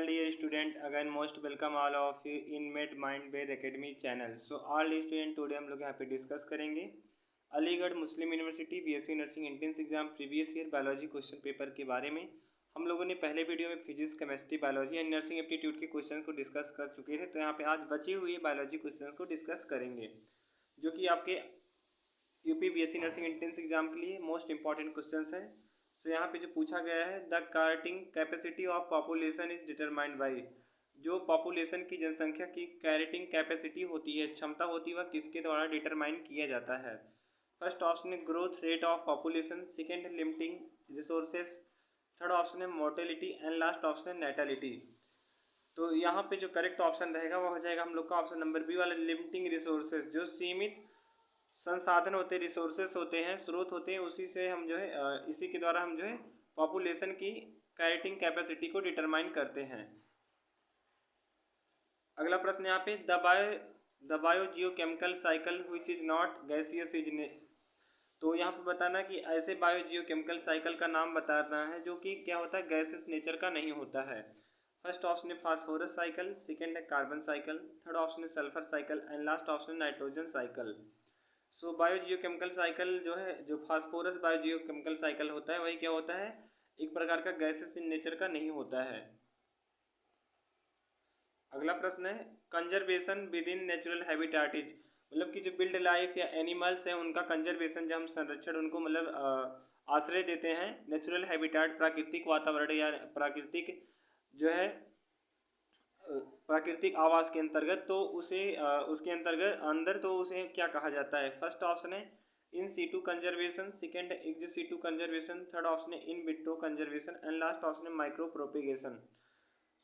dear student, again most welcome all of you in Med Mind Ved Academy channel. So all dear student, today हम लोग यहाँ पे discuss करेंगे Aligarh Muslim University BSc nursing entrance exam previous year biology question paper के बारे में। हम लोगों ने पहले वीडियो में physics, chemistry, biology and nursing aptitude के क्वेश्चन को डिस्कस कर चुके थे। तो यहाँ पे आज बचे हुए बायोलॉजी क्वेश्चन को डिस्कस करेंगे, जो कि आपके UP BSc nursing entrance exam के लिए मोस्ट इंपॉर्टेंट क्वेश्चन है। तो यहाँ पे जो पूछा गया है, the carrying capacity of population is determined by, जो पॉपुलेशन की जनसंख्या की कैरेटिंग कैपेसिटी होती है, क्षमता होती है, वह किसके द्वारा डिटरमाइन किया जाता है। फर्स्ट ऑप्शन है growth rate of population, second है लिमिटिंग रिसोर्सेस, थर्ड ऑप्शन है मोर्टेलिटी एंड लास्ट ऑप्शन है नेटलिटी। तो यहाँ पे जो करेक्ट ऑप्शन रहेगा वह हो जाएगा हम लोग का ऑप्शन नंबर बी वाला, लिमिटिंग रिसोर्सेज। जो सीमित संसाधन होते हैं, रिसोर्सेस होते हैं, स्रोत होते हैं, उसी से हम जो है इसी के द्वारा हम जो है पॉपुलेशन की कैरेटिंग कैपेसिटी को डिटरमाइन करते हैं। अगला प्रश्न यहाँ पे the biogeochemical cycle which is not gaseous is. तो यहाँ पे बताना कि ऐसे बायोजियोकेमिकल साइकिल का नाम बताना है जो कि क्या होता है, गैसियस नेचर का नहीं होता है। फर्स्ट ऑप्शन है फास्फोरस साइकिल, सेकेंड है कार्बन साइकिल, थर्ड ऑप्शन है sulphur cycle and last option है नाइट्रोजन साइकिल। सो बायोजियोकेमिकल साइकिल जो है, जो फास्फोरस बायोजियोकेमिकल साइकिल होता है, वही क्या होता है, एक प्रकार का गैसेस इन नेचर का नहीं होता है। अगला प्रश्न है conservation with in natural habitat is, मतलब कि जो बिल्ड लाइफ या एनिमल्स हैं उनका कंजर्वेशन, जब हम संरक्षण उनको मतलब आश्रय देते हैं, नेचुरल हैबिटेट प्राकृतिक वातावरण या प्राकृतिक जो है प्राकृतिक आवास के अंतर्गत, तो उसे उसके अंतर्गत अंदर तो उसे क्या कहा जाता है। फर्स्ट ऑप्शन है इन सीटू कंजर्वेशन, सेकेंड है ex situ conservation, third option है in vitro conservation and last option है micropropagation.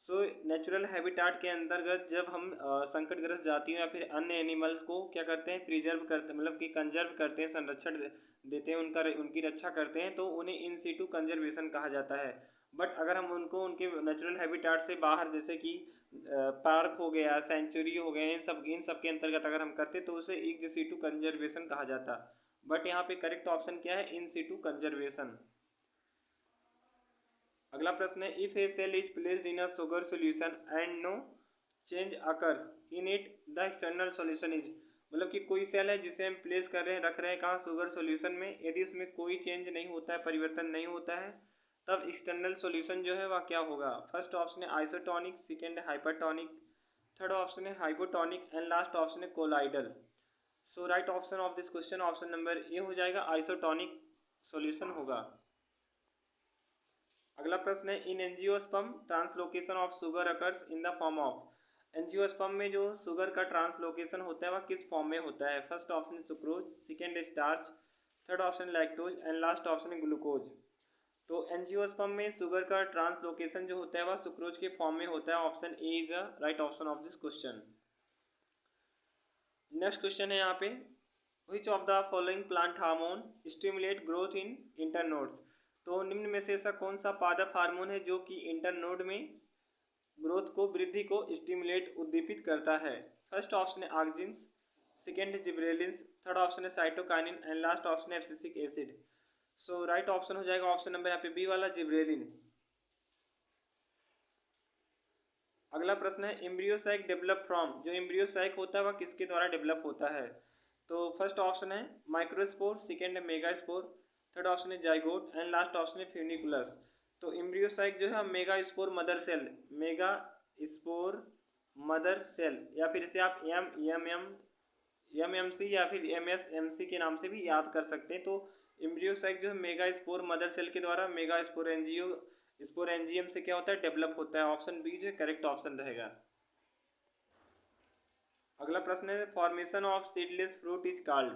So natural habitat के अंतर्गत जब हम संकटग्रस्त जातियों या फिर अन्य एनिमल्स को क्या करते हैं, प्रिजर्व करते हैं, मतलब कि कंजर्व करते हैं, संरक्षण देते हैं, उनकी रक्षा करते हैं, तो उन्हें इन सीटू कंजर्वेशन कहा जाता है। बट अगर हम उनको उनके नेचुरल हैबिटेट से बाहर, जैसे कि पार्क हो गया, सेंचुरी हो गया, इन सब के अंतर्गत अगर हम करते तो उसे इन सीटू कंजर्वेशन कहा जाता। बट यहाँ पे करेक्ट ऑप्शन क्या है, इन सीटू कंजर्वेशन। अगला प्रश्न है if a cell is placed in a sugar solution and no change occurs in it the external solution is, मतलब कि कोई सेल है जिसे हम प्लेस कर रहे हैं, रख रहे हैं कहाँ, शुगर सॉल्यूशन में, यदि उसमें कोई चेंज नहीं होता है, परिवर्तन नहीं होता है, तब एक्सटर्नल सॉल्यूशन जो है वह क्या होगा। फर्स्ट ऑप्शन है आइसोटोनिक, सेकेंड है हाइपरटोनिक, थर्ड ऑप्शन है हाइपोटोनिक एंड लास्ट ऑप्शन है colloidal. So right option of this question option number A हो जाएगा, आइसोटोनिक सॉल्यूशन होगा। अगला प्रश्न है इन angiosperm translocation of sugar occurs in the form of, angiosperm में जो शुगर का ट्रांसलोकेशन होता है वह किस फॉर्म में होता है। फर्स्ट ऑप्शन है सुक्रोज, सेकेंड है starch, third option lactose and last option है ग्लूकोज। तो एंजियोस्पर्म में शुगर का ट्रांसलोकेशन जो होता है वह सुक्रोज के फॉर्म में होता है। Option A is a right option of this question. Next question है यहाँ पे which of the following plant hormone stimulate growth in internodes. तो निम्न में से ऐसा कौन सा पादप हार्मोन है जो कि इंटरनोड में ग्रोथ को, वृद्धि को स्टिमुलेट, उद्दीपित करता है। फर्स्ट ऑप्शन है ऑक्जिन्स, सेकेंड है जिब्रेलिन्स, थर्ड ऑप्शन है साइटोकाइनिन एंड लास्ट ऑप्शन है एब्सिसिक एसिड। सो राइट ऑप्शन हो जाएगा ऑप्शन नंबर यहाँ पे बी वाला, जिब्रेलिन। अगला प्रश्न है एम्ब्रियोसाइक डेवलप फ्रॉम, जो एम्ब्रियोसाइक होता है वह किसके द्वारा डेवलप होता है। तो फर्स्ट ऑप्शन है माइक्रोस्पोर, सेकेंड है मेगास्पोर, थर्ड ऑप्शन है जाइगोट एंड लास्ट ऑप्शन है फ्यूनिकुलस। तो एम्ब्रियोसाइक जो है megaspore mother cell, megaspore mother cell, या फिर इसे आप एम सी या फिर MSMC के नाम से भी याद कर सकते हैं। तो एम्ब्रियोसाइक जो है मेगा स्पोर मदर सेल के द्वारा मेगा स्पोरेंजियम से क्या होता है, डेवलप होता है। ऑप्शन बी जो करेक्ट ऑप्शन रहेगा। अगला प्रश्न है formation of seedless fruit is called,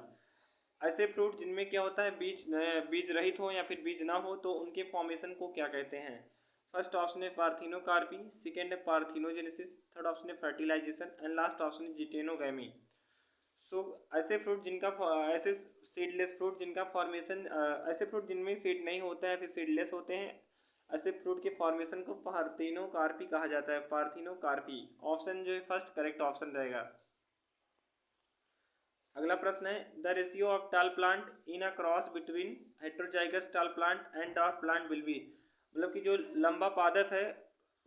ऐसे फ्रूट जिनमें क्या होता है, बीज रहित हो या फिर बीज ना हो, तो उनके फॉर्मेशन को क्या कहते हैं। फर्स्ट ऑप्शन है पार्थिनोकार्पी, सेकेंड है पार्थिनोजेनेसिस, थर्ड ऑप्शन है फर्टिलाइजेशन एंड लास्ट ऑप्शन है जिटेनोगैमी। सो ऐसे फ्रूट जिनका ऐसे सीडलेस फ्रूट जिनका फॉर्मेशन, ऐसे फ्रूट जिनमें सीड नहीं होता है, फिर सीडलेस होते हैं, ऐसे फ्रूट के फॉर्मेशन को पार्थिनोकार्पी कहा जाता है, पार्थिनोकार्पी। ऑप्शन जो है फर्स्ट करेक्ट ऑप्शन रहेगा। अगला प्रश्न है the ratio of tall plant in a cross between heterozygous tall plant and डॉट प्लांट विल बी, मतलब कि जो लंबा पादप है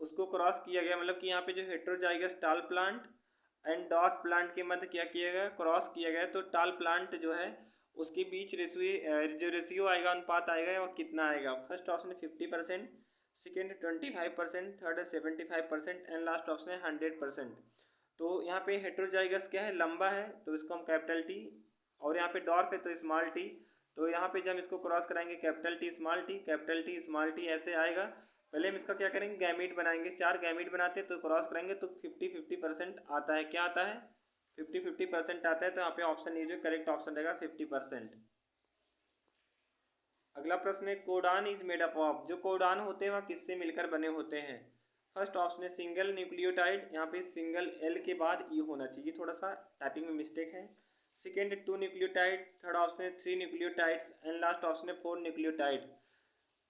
उसको क्रॉस किया गया, मतलब कि यहाँ पे जो हेट्रोजाइगस टाल प्लांट एंड डॉट प्लांट के मध्य क्या किया गया, क्रॉस किया गया। तो टाल प्लांट जो है उसके बीच जो रेशियो आएगा, अनुपात आएगा, वो कितना आएगा? फर्स्ट ऑप्शन है 50%, सेकेंड 25%, थर्ड है 75% एंड लास्ट ऑप्शन है 100%। तो यहाँ पे हेट्रोजाइगस क्या है, लंबा है, तो इसको हम कैपिटल टी, और यहाँ पे डॉर्फ है तो स्मॉल टी। तो यहाँ पे जब हम इसको क्रॉस कराएंगे capital T small T, capital T small T, ऐसे आएगा। पहले हम इसका क्या करेंगे, गैमीट बनाएंगे। 4 गैमीट बनाते हैं तो क्रॉस करेंगे तो 50-50% आता है। क्या आता है? 50-50% आता है। तो यहाँ पे ऑप्शन ए जो करेक्ट ऑप्शन रहेगा 50%। अगला प्रश्न है codon is made up of. जो कोडान होते हैं वह किससे मिलकर बने होते हैं? फर्स्ट ऑप्शन है सिंगल न्यूक्लियोटाइड, यहाँ पे सिंगल एल के बाद ई होना चाहिए, थोड़ा सा टाइपिंग में मिस्टेक है। सेकेंड 2 न्यूक्लियोटाइड, थर्ड ऑप्शन है 3 न्यूक्लियोटाइड्स एंड लास्ट ऑप्शन है 4 न्यूक्लियोटाइड।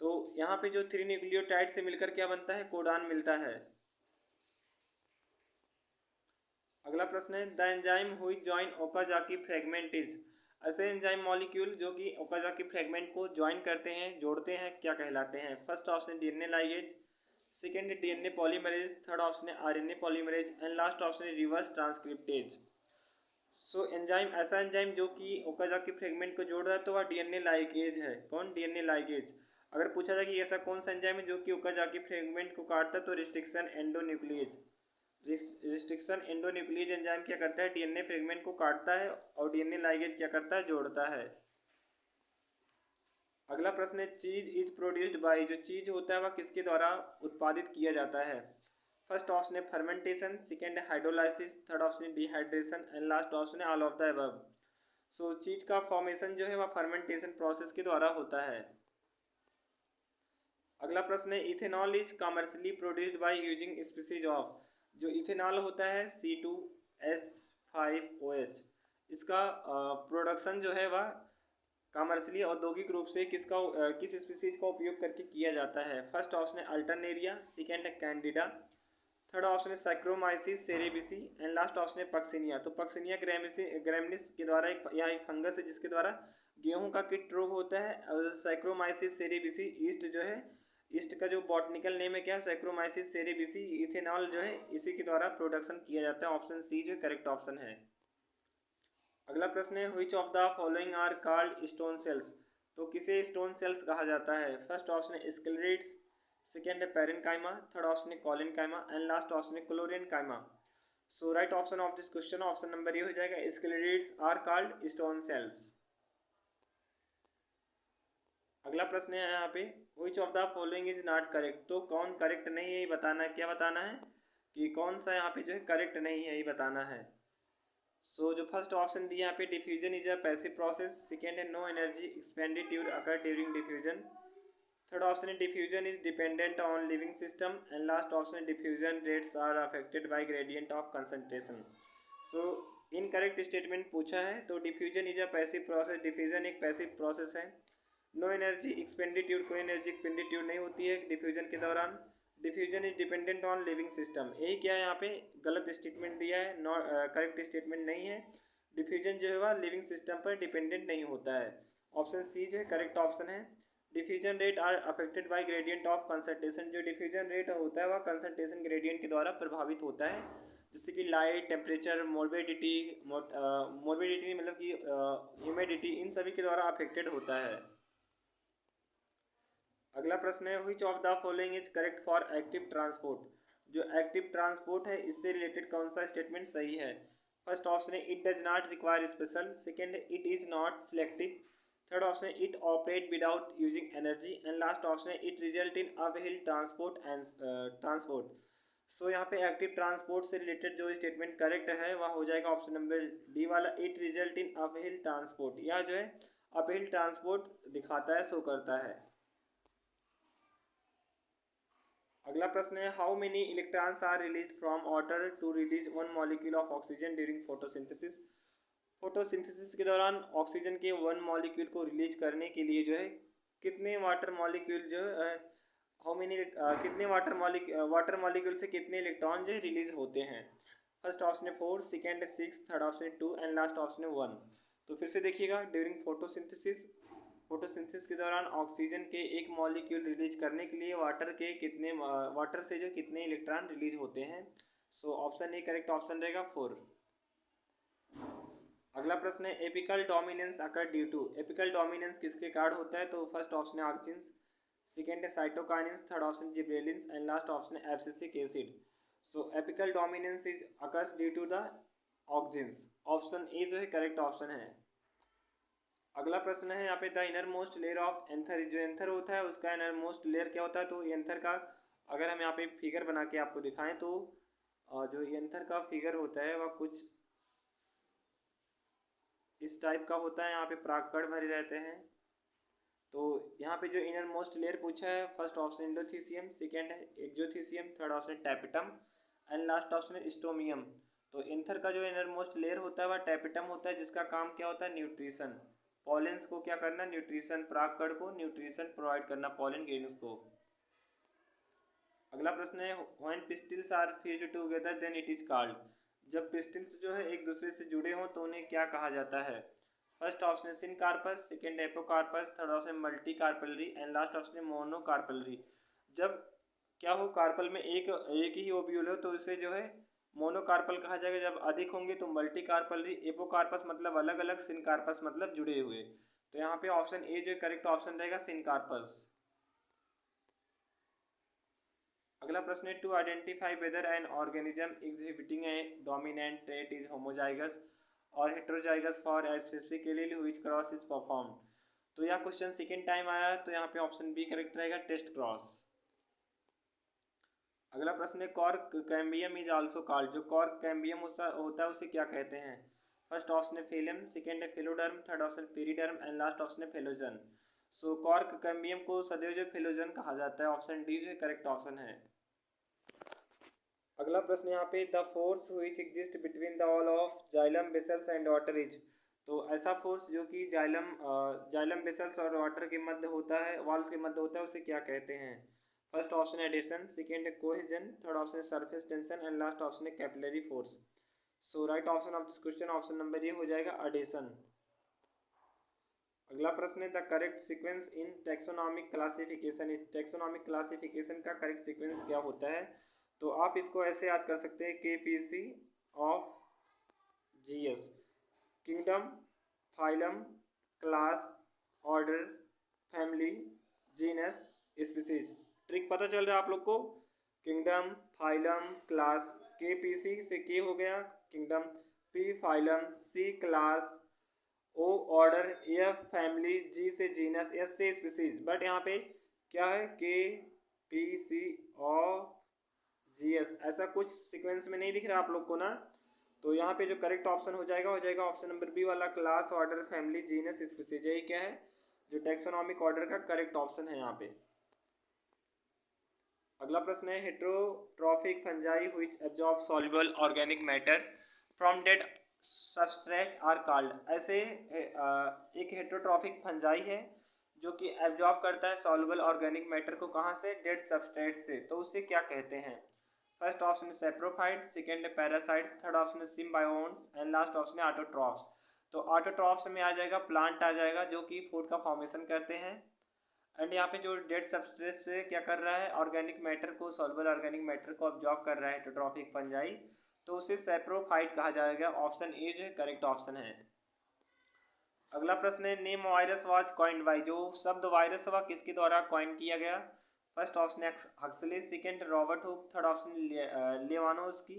तो यहाँ पे जो 3 न्यूक्लियोटाइड से मिलकर क्या बनता है, कोडान मिलता है। अगला प्रश्न है द एंजाइम हुई जॉइन ओकाजाकी फ्रेगमेंट इज। ऐसे एंजाइम मॉलिक्यूल जो कि ओकाजाकी फ्रेगमेंट को ज्वाइन करते हैं, जोड़ते हैं, क्या कहलाते हैं? First option DNA ligase, second DNA polymerase, third option है RNA polymerase and last option है रिवर्स ट्रांसक्रिप्टेज। सो एंजाइम, ऐसा एंजाइम जो कि ओकाजाकी फ्रेगमेंट को जोड़ रहा है तो वह डीएनए लाइगेज है। कौन? DNA ligase. अगर पूछा जाए कि ऐसा कौन सा एंजाइम है जो कि ओकाजाकी फ्रेगमेंट को काटता है तो restriction endonuclease. Restriction endonuclease enzyme क्या करता है, डीएनए फ्रेगमेंट को काटता है, और डीएनए लाइगेज क्या करता है, जोड़ता है। अगला प्रश्न है चीज इज प्रोड्यूस्ड बाय। जो चीज होता है वह किसके द्वारा उत्पादित किया जाता है? फर्स्ट ऑप्शन है फर्मेंटेशन, सेकेंड है हाइड्रोलाइसिस, थर्ड ऑप्शन है डिहाइड्रेशन एंड लास्ट ऑप्शन है ऑल ऑफ द अबव। सो चीज का फॉर्मेशन जो है वह फर्मेंटेशन प्रोसेस के द्वारा होता है। अगला प्रश्न है ethanol is commercially produced by using species of. जो इथेनॉल होता है C2H5OH, इसका प्रोडक्शन जो है वह कमर्शियली औद्योगिक रूप से किस स्पीसीज का उपयोग करके किया जाता है? फर्स्ट ऑप्शन है अल्टरनेरिया, सेकेंड है कैंडिडा, थर्ड ऑप्शन है सैक्रोमाइसिस सेरेबिसी एंड लास्ट ऑप्शन है पक्सिनिया। तो पक्सिनिया ग्रैमिनिस के द्वारा एक फंगस है जिसके द्वारा गेहूं का कीट रोग होता है। और सैक्रोमाइसिस सेरेबिसी ईस्ट जो है, ईस्ट का जो बॉटनिकल नेम है क्या, सैक्रोमाइसिस सेरेबिसी। इथेनॉल जो है इसी के द्वारा प्रोडक्शन किया जाता है। ऑप्शन सी जो करेक्ट ऑप्शन है। अगला प्रश्न है which of the following are called stone cells. तो किसे स्टोन सेल्स कहा जाता है? फर्स्ट ऑप्शन है स्क्लेरेट्स, सेकेंड है पेरेनकाइमा, थर्ड ऑप्शन है कॉलिनकाइमा एंड लास्ट ऑप्शन है chlorenchyma. So right option of this question, option number A हो जाएगा, स्क्लेरेट्स आर कॉल्ड स्टोन सेल्स। अगला प्रश्न है यहाँ पे which of the following is not correct. तो कौन करेक्ट नहीं है ये बताना है। क्या बताना है कि कौन सा यहाँ पे जो है करेक्ट नहीं है, ये बताना है। सो जो फर्स्ट ऑप्शन दिया यहाँ पे diffusion is a passive process, second है no energy expenditure occur during diffusion, third option है diffusion is dependent on living system and last option है diffusion rates are affected by gradient of concentration. So incorrect statement पूछा है। तो diffusion is a passive process, diffusion एक passive process है। No energy expenditure, कोई energy expenditure नहीं होती है डिफ्यूजन के दौरान। Diffusion is dependent on living system, यही क्या है यहाँ पे गलत स्टेटमेंट दिया है, नॉट करेक्ट स्टेटमेंट नहीं है। डिफ्यूजन जो है वह लिविंग सिस्टम पर डिपेंडेंट नहीं होता है। ऑप्शन सी जो है करेक्ट ऑप्शन है। Diffusion rate are affected by gradient of concentration. जो डिफ्यूजन रेट होता है वह कंसंट्रेशन ग्रेडियंट के द्वारा प्रभावित होता है, जैसे कि लाइट, टेम्परेचर, मोर्बिडिटी मतलब कि ह्यूमिडिटी, इन सभी के द्वारा अफेक्टेड होता है। अगला प्रश्न है which of the following is correct for active transport. जो एक्टिव ट्रांसपोर्ट है इससे रिलेटेड कौन सा स्टेटमेंट सही है? फर्स्ट ऑप्शन है it does not require special, second it is not selective, third option है it operate without using energy and last option है it result in uphill transport. So यहाँ पे एक्टिव ट्रांसपोर्ट से related जो statement correct है वह हो जाएगा ऑप्शन नंबर डी वाला, it result in uphill transport. यह जो है अपहिल ट्रांसपोर्ट दिखाता है, शो करता है। अगला प्रश्न है how many electrons are release from water to release 1 molecule of oxygen during photosynthesis. Photosynthesis के दौरान ऑक्सीजन के 1 मॉलिक्यूल को रिलीज करने के लिए जो है कितने वाटर मॉलिक्यूल जो है कितने वाटर मॉलिक्यूल से कितने इलेक्ट्रॉन जो है रिलीज होते हैं? फर्स्ट ऑप्शन है 4, सेकेंड है 6, थर्ड ऑप्शन है 2 एंड लास्ट ऑप्शन है 1। तो फिर से देखिएगा ड्यूरिंग फोटोसिंथेसिस फोटोसिंथेसिस के दौरान ऑक्सीजन के एक मॉलिक्यूल रिलीज करने के लिए वाटर से जो कितने इलेक्ट्रॉन रिलीज होते हैं। So option A correct option रहेगा 4। अगला प्रश्न है apical dominance occur due to. Apical dominance किसके कारण होता है? तो फर्स्ट ऑप्शन है ऑक्सिन्स, सेकेंड है cytokinins, third option gibberellins and last option है abscisic acid. So apical dominance is occurs due to the auxins. Option A जो है करेक्ट ऑप्शन है। अगला प्रश्न है यहाँ पे the inner most layer of anther. जो एंथर होता है उसका इनर मोस्ट लेयर क्या होता है? तो एंथर का अगर हम यहाँ पे फिगर बना के आपको दिखाएं तो जो एंथर का फिगर होता है वह कुछ इस टाइप का होता है। यहाँ पे परागकण भरे रहते हैं। तो यहाँ पे जो इनर मोस्ट लेयर पूछा है फर्स्ट ऑप्शन एंडोथीसियम, सेकेंड है exothecium, third option tapetum and last option है स्टोमियम। तो एंथर का जो इनर मोस्ट लेयर होता है वह टैपेटम होता है, जिसका काम क्या होता है? न्यूट्रिशन। पॉलेंस को क्या करना? न्यूट्रिशन। परागकण को न्यूट्रिशन प्रोवाइड करना पॉलन ग्रेन्स को। अगला प्रश्न है when pistils are fused together then it is called. जब पिस्टिल्स जो है एक दूसरे से जुड़े हों तो उन्हें क्या कहा जाता है? फर्स्ट ऑप्शन है syncarpous, second apocarpous, third option multi carpellary and last option है मोनोकार्पलरी। जब क्या हो कार्पल में एक ही ओव्यूल हो तो उसे जो है मोनोकार्पल कहा जाएगा। जब अधिक होंगे तो मल्टी कार्पलरी। एपोकार्पस मतलब अलग अलग, सिनकार्पस मतलब जुड़े हुए। तो यहाँ पे ऑप्शन ए जो करेक्ट ऑप्शन रहेगा सिनकार्पस। अगला प्रश्न है to identify whether an organism exhibiting a dominant trait is homozygous और heterozygous for especially which cross is performed. तो यह क्वेश्चन सेकेंड टाइम आया तो यहाँ पे ऑप्शन बी करेक्ट रहेगा टेस्ट क्रॉस। अगला प्रश्न है cork cambium is also called. जो कॉर्क कैम्बियम होता है उसे क्या कहते हैं? फर्स्ट ऑप्शन है फेलम, सेकेंड है phelloderm, third option periderm and last option है फेलोजन। सो कॉर्क कैम्बियम को सदैव जो फेलोजन कहा जाता है। ऑप्शन डी जो करेक्ट ऑप्शन है। अगला प्रश्न यहाँ पे the force which exist between the wall of xylem vessels and water is. तो ऐसा फोर्स जो कि जाइलम वेसल्स और वाटर के मध्य होता है, वॉल्स के मध्य होता है, उसे क्या कहते हैं? फर्स्ट ऑप्शन है एडिशन, सेकेंड है कोहेजन, थर्ड ऑप्शन है surface tension and last option है capillary force. So right option of this question option number A हो जाएगा एडिशन। अगला प्रश्न है the correct sequence in taxonomic classification. इस टैक्सोनॉमिक क्लासिफिकेशन का करेक्ट सीक्वेंस क्या होता है? तो आप इसको ऐसे याद कर सकते हैं KPC of GS, kingdom, phylum, class, order, family, genus, species. Trick पता चल रहा है आप लोग को? Kingdom, phylum, class. KPC से के हो गया kingdom, P phylum, C class, O order, F family, G से जीनस, S से स्पीसीज। बट यहाँ पे क्या है? KPC ऑफ GS ऐसा कुछ सीक्वेंस में नहीं दिख रहा आप लोग को ना। तो यहाँ पे जो करेक्ट ऑप्शन हो जाएगा ऑप्शन नंबर बी वाला class, order, family, genus, species. यही क्या है जो टैक्सोनॉमिक ऑर्डर का करेक्ट ऑप्शन है यहाँ पे। अगला प्रश्न है heterotrophic fungi which absorb soluble organic matter from dead substrate are called. ऐसे एक हेट्रोट्रॉफिक फंजाई है जो कि एब्जॉर्ब करता है सॉल्युबल ऑर्गेनिक मैटर को। कहाँ से? डेड सबस्ट्रेट से। तो उसे क्या कहते हैं? फर्स्ट ऑप्शन है सेप्रोफाइट, सेकेंड है पैरासाइट्स, थर्ड ऑप्शन है सिम्बायोन्ट्स एंड लास्ट ऑप्शन है ऑटोट्रॉफ्स। तो ऑटोट्रॉफ्स में आ जाएगा प्लांट आ जाएगा जो कि फूड का फॉर्मेशन करते हैं। एंड यहाँ पे जो डेड सबस्ट्रेट से क्या कर रहा है? ऑर्गेनिक मैटर को, सॉल्युबल ऑर्गेनिक मैटर को ऑब्जॉर्ब कर रहा है हेट्रोट्रॉफिक फंजाई, तो उसे सेप्रोफाइट कहा जाएगा। ऑप्शन ए जो है करेक्ट ऑप्शन है। अगला प्रश्न है name virus was coined by. जो शब्द वायरस वह किसके द्वारा कॉइन किया गया? First option Huxley, second Robert Hooke, third option Ivanowsky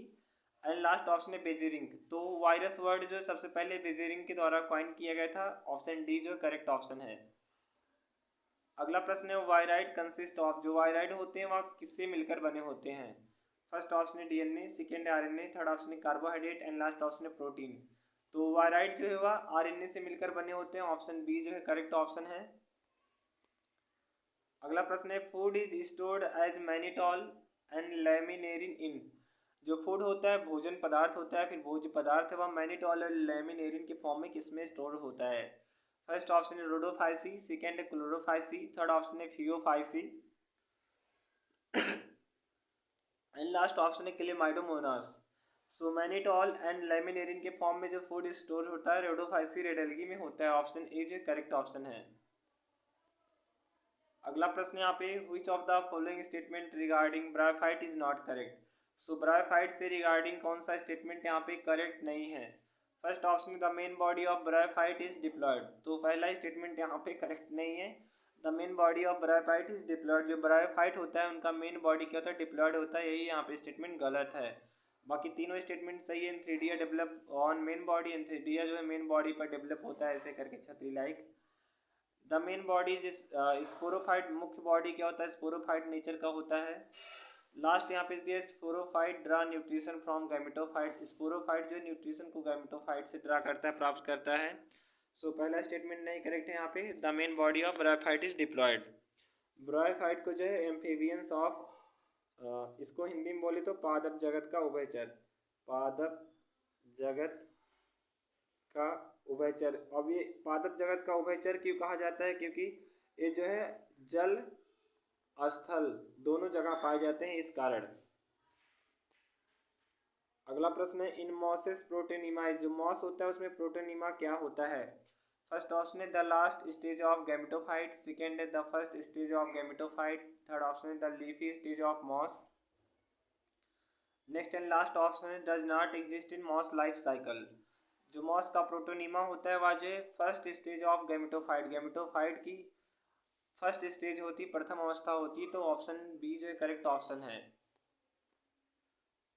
and last option है बेजेरिंग। तो वायरस वर्ड जो सबसे पहले बेजेरिंग के द्वारा कॉइन किया गया था। ऑप्शन डी जो करेक्ट ऑप्शन है। अगला प्रश्न है वायराइड कंसिस्ट ऑफ। जो वायराइड होते हैं वह किससे मिलकर बने होते हैं? फर्स्ट ऑप्शन है DNA, सेकेंड है RNA, थर्ड ऑप्शन है कार्बोहाइड्रेट एंड लास्ट ऑप्शन है प्रोटीन। तो वायराइड जो है वह RNA से मिलकर बने होते हैं। ऑप्शन बी जो है करेक्ट ऑप्शन है। अगला प्रश्न है food is stored as mannitol and laminarin in. जो फूड होता है, भोजन पदार्थ होता है, फिर भोज्य पदार्थ है, वह मैनिटॉल और लैमिनेरिन के फॉर्म में किसमें स्टोर होता है? फर्स्ट ऑप्शन है रोडोफाइसी, सेकेंड है क्लोरोफाइसी, थर्ड ऑप्शन है फियोफाइसी एंड लास्ट ऑप्शन है क्लेमाइडोमोनास। सो मैनिटॉल एंड लैमिनेरिन के फॉर्म में जो फूड स्टोर होता है रोडोफाइसी रेड एल्गी में होता है। ऑप्शन ए जो करेक्ट ऑप्शन है। अगला प्रश्न यहाँ पे, which of the following statement regarding bryophyte is not correct. So bryophyte से रिगार्डिंग कौन सा स्टेटमेंट यहाँ पे करेक्ट नहीं है। First option, the main body of bryophyte is diploid, तो पहला स्टेटमेंट यहाँ पे करेक्ट नहीं है। The main body of bryophyte is diploid, जो ब्रायोफाइट होता है उनका मेन बॉडी क्या होता है, डिप्लॉयड होता है, यही यहाँ पे स्टेटमेंट गलत है। बाकी तीनों स्टेटमेंट सही है। Antheridia develop on main body, antheridia जो है मेन बॉडी पर डेवलप होता है ऐसे करके छतरी like. The main body is sporophyte, मुख्य बॉडी क्या होता है, स्पोरोफाइट नेचर का होता है। लास्ट यहाँ पे दिया, sporophyte draw nutrition from gametophyte, sporophyte जो न्यूट्रिशन को गैमेटोफाइट से ड्रा करता है, प्राप्त करता है। सो पहला स्टेटमेंट नहीं करेक्ट है यहाँ पे। The main body of bryophyte is diploid, bryophyte को जो है एम्फीबियंस ऑफ, इसको हिंदी में बोले तो पादप जगत का उभयचर, पादप जगत का उभयचर। अब ये पादप जगत का उभयचर क्यों कहा जाता है, क्योंकि ये जो है जल स्थल दोनों जगह पाए जाते हैं, इस कारण। अगला प्रश्न है, इन मॉसेस प्रोटोनीमा, जो मॉस होता है उसमें प्रोटोनीमा क्या होता है। फर्स्ट ऑप्शन है the last stage of gametophyte, second है the first stage of gametophyte, third option है the leafy stage of moss. Next and last option है does not exist in moss life cycle, जो moss का protonema होता है वह जो है first stage of gametophyte, gametophyte की फर्स्ट स्टेज होती, प्रथम अवस्था होती, तो ऑप्शन बी जो है करेक्ट ऑप्शन है।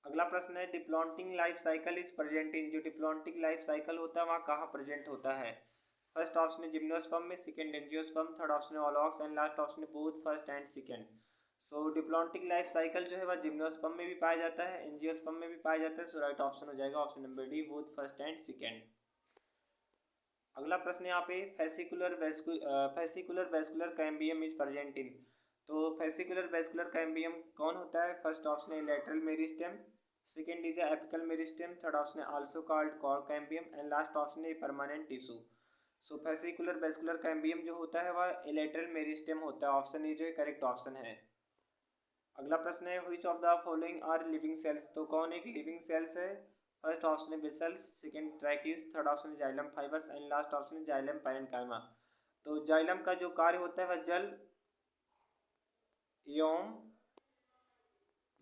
अगला प्रश्न है, diplontic life cycle is present in, जो डिप्लॉन्टिंग लाइफ साइकिल होता है वहाँ कहाँ प्रेजेंट होता है। फर्स्ट ऑप्शन है जिम्नोस्पर्म में, सेकेंड एंजियोस्पर्म, थर्ड ऑप्शन है ओलॉक्स एंड लास्ट ऑप्शन है both first and second. So diplontic life cycle जो है वह जिम्नोस्पर्म में भी पाया जाता है, एंजियोस्पर्म में भी पाया जाता है। सो राइट ऑप्शन हो जाएगा option number D, both first and second. अगला प्रश्न यहाँ पे, fascicular vascular cambium is present in, तो फेसिकुलर वेस्कुलर कैम्बियम कौन होता है। फर्स्ट ऑप्शन है lateral meristem, second is apical meristem, third option है also called core cambium and last option है permanent tissue. So fascicular vascular cambium जो होता है वह लैटरल मेरिस्टेम होता है, ऑप्शन ए जो है करेक्ट ऑप्शन है। अगला प्रश्न है, which of the following are living cells, तो कौन एक लिविंग सेल्स है। फर्स्ट ऑप्शन है vessels, second tracheids, third option है xylem fibres and last option है जाइलम पैरेन्काइमा। तो जाइलम का जो कार्य होता है वह जल एवं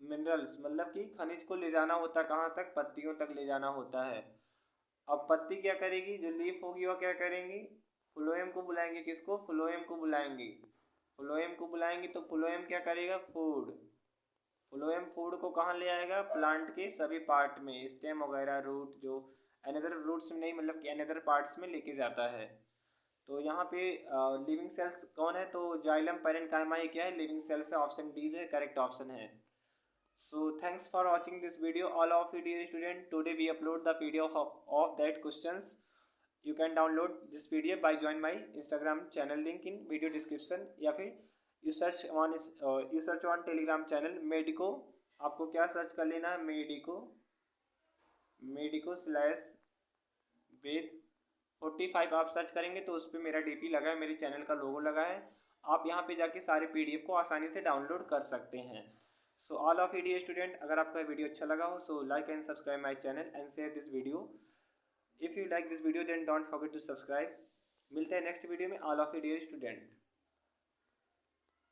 मिनरल्स मतलब कि खनिज को ले जाना होता है, कहाँ तक, पत्तियों तक ले जाना होता है। अब पत्ती क्या करेगी, जो लीफ होगी वह क्या करेंगी, फ्लोएम को बुलाएंगे, किसको, फ्लोएम को बुलाएंगी, फ्लोएम को बुलाएंगे तो फ्लोएम क्या करेगा, फूड, फ्लोएम फूड को कहाँ ले आएगा, प्लांट के सभी पार्ट में, स्टेम वगैरह, रूट, जो अनदर रूट्स में नहीं मतलब कि अनदर पार्ट्स में लेके जाता है। तो यहाँ पे लिविंग सेल्स कौन है, तो जाइलम पैरेन्काइमा ये क्या है, लिविंग सेल्स है, ऑप्शन डी जो है करेक्ट ऑप्शन है। So thanks for watching this video all of you dear student. Today we upload the PDF of that questions. You can download this PDF by join my Instagram channel link in video description, या फिर you search on Telegram channel medico, आपको क्या search कर लेना है, मेडिको/वेद 45 आप search करेंगे तो उस पर मेरा DP लगा है, मेरे चैनल का लोगो लगा है। आप यहाँ पे जाके सारे PDF को आसानी से डाउनलोड कर सकते हैं। So all of dear student, अगर आपका वीडियो अच्छा लगा हो so like and subscribe my channel and share this video. If you like this video then don't forget to subscribe. मिलते हैं नेक्स्ट वीडियो में ऑल ऑफ डियर स्टूडेंट।